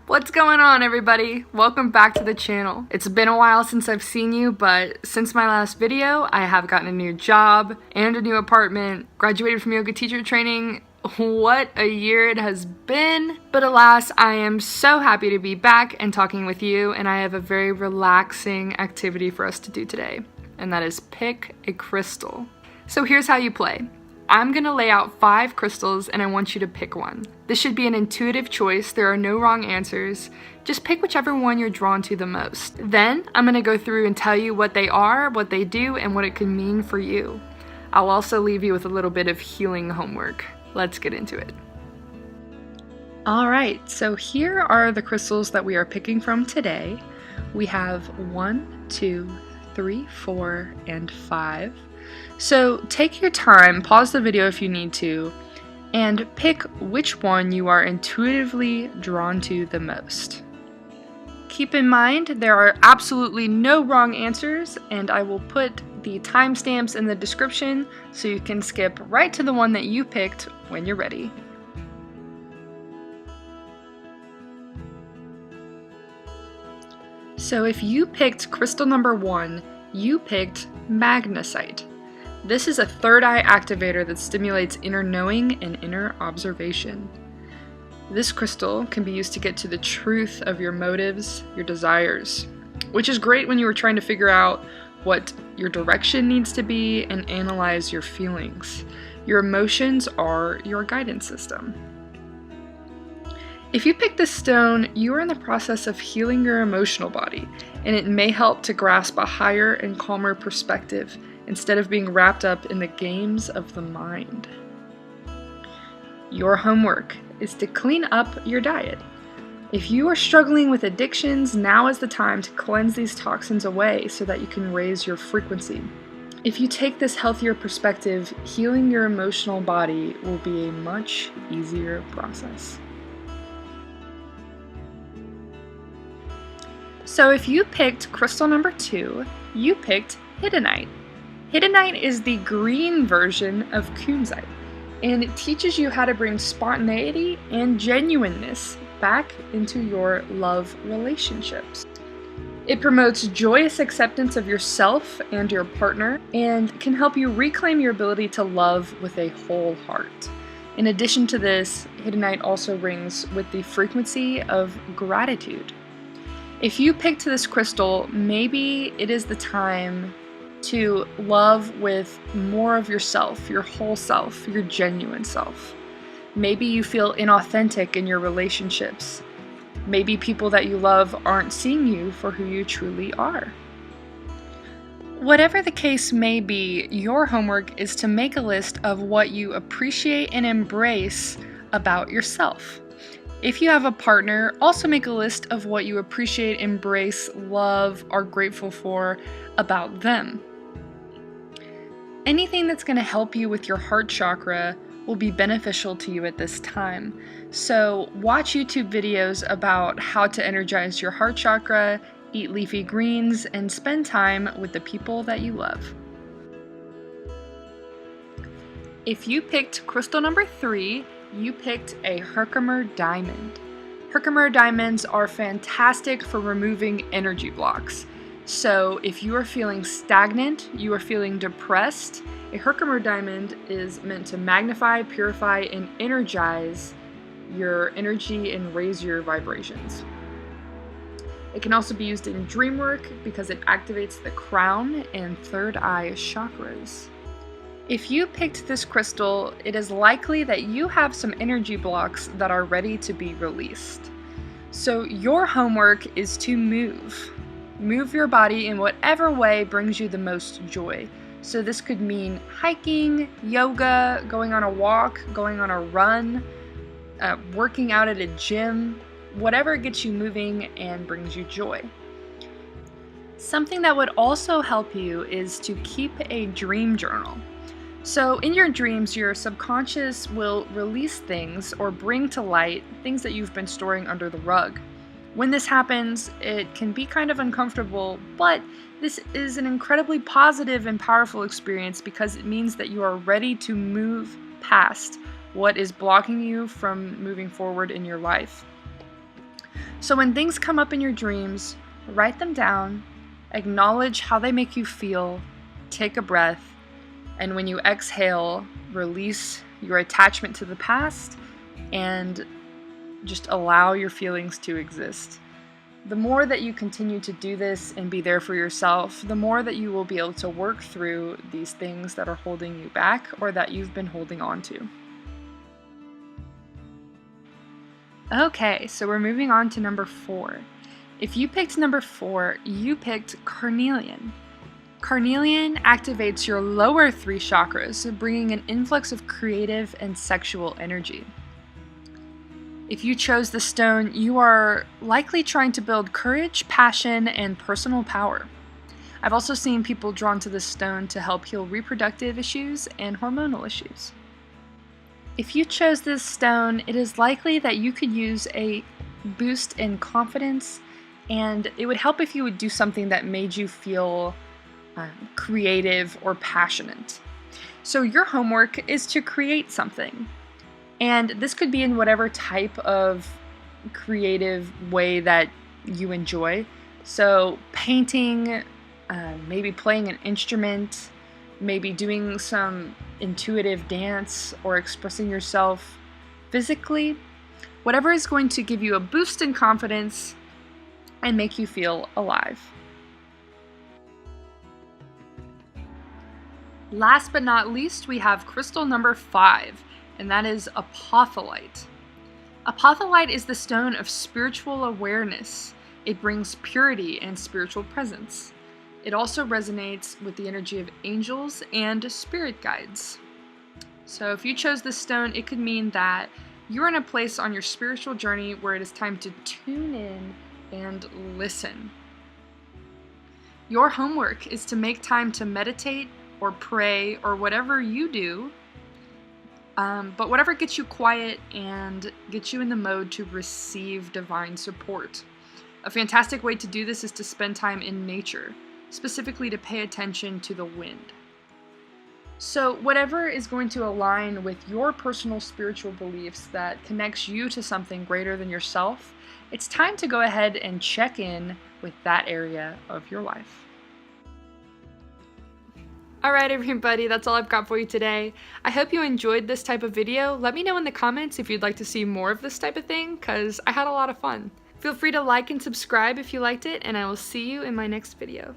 What's going on, everybody? Welcome back to the channel. It's been a while since I've seen you, but since my last video, I have gotten a new job and a new apartment, graduated from yoga teacher training. What a year it has been. But alas, I am so happy to be back and talking with you, and I have a very relaxing activity for us to do today, and that is pick a crystal. So here's how you play. I'm gonna lay out 5 crystals and I want you to pick one. This should be an intuitive choice. There are no wrong answers. Just pick whichever one you're drawn to the most. Then I'm gonna go through and tell you what they are, what they do, and what it can mean for you. I'll also leave you with a little bit of healing homework. Let's get into it. All right, so here are the crystals that we are picking from today. We have 1, 2, 3, 4, and 5. So take your time, pause the video if you need to, and pick which one you are intuitively drawn to the most. Keep in mind there are absolutely no wrong answers, and I will put the timestamps in the description so you can skip right to the one that you picked when you're ready. So if you picked crystal number 1, you picked magnesite. This is a third eye activator that stimulates inner knowing and inner observation. This crystal can be used to get to the truth of your motives, your desires, which is great when you are trying to figure out what your direction needs to be and analyze your feelings. Your emotions are your guidance system. If you pick this stone, you are in the process of healing your emotional body, and it may help to grasp a higher and calmer perspective instead of being wrapped up in the games of the mind. Your homework is to clean up your diet. If you are struggling with addictions, now is the time to cleanse these toxins away so that you can raise your frequency. If you take this healthier perspective, healing your emotional body will be a much easier process. So if you picked crystal number 2, you picked hiddenite. Hiddenite is the green version of kunzite, and it teaches you how to bring spontaneity and genuineness back into your love relationships. It promotes joyous acceptance of yourself and your partner, and can help you reclaim your ability to love with a whole heart. In addition to this, hiddenite also rings with the frequency of gratitude. If you picked this crystal, maybe it is the time to love with more of yourself, your whole self, your genuine self. Maybe you feel inauthentic in your relationships. Maybe people that you love aren't seeing you for who you truly are. Whatever the case may be, your homework is to make a list of what you appreciate and embrace about yourself. If you have a partner, also make a list of what you appreciate, embrace, love, are grateful for about them. Anything that's going to help you with your heart chakra will be beneficial to you at this time. So watch YouTube videos about how to energize your heart chakra, eat leafy greens, and spend time with the people that you love. If you picked crystal number 3, you picked a Herkimer diamond. Herkimer diamonds are fantastic for removing energy blocks. So if you are feeling stagnant, you are feeling depressed, a Herkimer diamond is meant to magnify, purify, and energize your energy and raise your vibrations. It can also be used in dream work because it activates the crown and third eye chakras. If you picked this crystal, it is likely that you have some energy blocks that are ready to be released. So your homework is to move. Move your body in whatever way brings you the most joy. So this could mean hiking, yoga, going on a walk, going on a run, working out at a gym, whatever gets you moving and brings you joy. Something that would also help you is to keep a dream journal. So in your dreams, your subconscious will release things or bring to light things that you've been storing under the rug. When this happens, it can be kind of uncomfortable, but this is an incredibly positive and powerful experience because it means that you are ready to move past what is blocking you from moving forward in your life. So when things come up in your dreams, write them down, acknowledge how they make you feel, take a breath, and when you exhale, release your attachment to the past and just allow your feelings to exist. The more that you continue to do this and be there for yourself, the more that you will be able to work through these things that are holding you back or that you've been holding on to. Okay, so we're moving on to number 4. If you picked number 4, you picked carnelian. Carnelian activates your lower 3 chakras, bringing an influx of creative and sexual energy. If you chose the stone, you are likely trying to build courage, passion, and personal power. I've also seen people drawn to this stone to help heal reproductive issues and hormonal issues. If you chose this stone, it is likely that you could use a boost in confidence, and it would help if you would do something that made you feel creative or passionate. So your homework is to create something. And this could be in whatever type of creative way that you enjoy. So painting, maybe playing an instrument, maybe doing some intuitive dance or expressing yourself physically. Whatever is going to give you a boost in confidence and make you feel alive. Last but not least, we have crystal number 5. And that is apotholite. Apotholite is the stone of spiritual awareness. It brings purity and spiritual presence. It also resonates with the energy of angels and spirit guides. So if you chose this stone, it could mean that you're in a place on your spiritual journey where it is time to tune in and listen. Your homework is to make time to meditate or pray or whatever you do. But whatever gets you quiet and gets you in the mode to receive divine support. A fantastic way to do this is to spend time in nature, specifically to pay attention to the wind. So whatever is going to align with your personal spiritual beliefs that connects you to something greater than yourself, it's time to go ahead and check in with that area of your life. Alright everybody, that's all I've got for you today. I hope you enjoyed this type of video. Let me know in the comments if you'd like to see more of this type of thing, because I had a lot of fun. Feel free to like and subscribe if you liked it, and I will see you in my next video.